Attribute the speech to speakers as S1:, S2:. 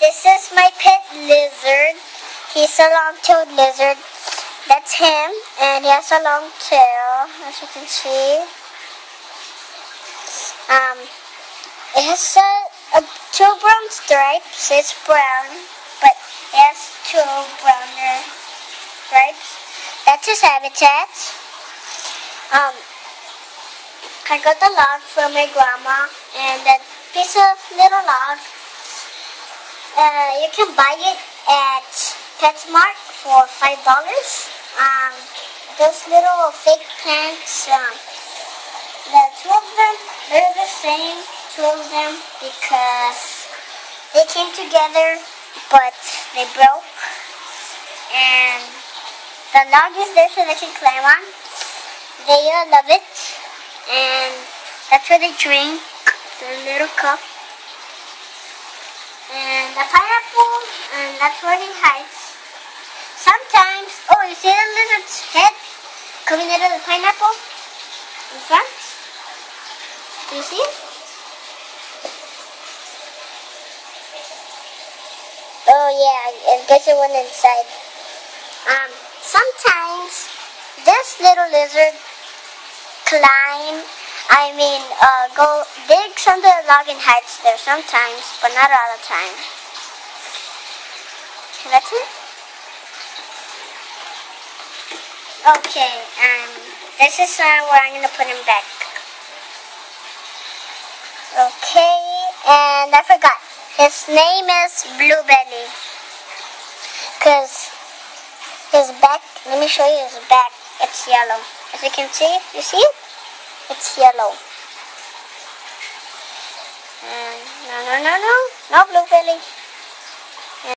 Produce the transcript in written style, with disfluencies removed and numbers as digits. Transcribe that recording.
S1: This is my pet lizard. He's a long-tailed lizard. That's him, and he has a long tail, as you can see. It has two brown stripes. It's brown, but it has two browner stripes. That's his habitat. I got the log from my grandma, and that piece of little log, you can buy it at PetSmart for $5. Those little fake plants, the two of them, they're the same, two of them, because they came together, but they broke, and the log is there so they can climb on. They love it, and that's where they drink, the little cup. And the pineapple, and that's where he hides. Sometimes, oh, you see the lizard's head coming out of the pineapple in front? Do you see it? Oh yeah, I guess it went inside. Sometimes this little lizard go digs under the log and hides there sometimes, but not all the time. That's it. Okay, this is where I'm gonna put him back. Okay, and I forgot. His name is Bluebelly. Cause his back, let me show you his back. It's yellow. As you can see, you see it? It's yellow. And no Bluebelly.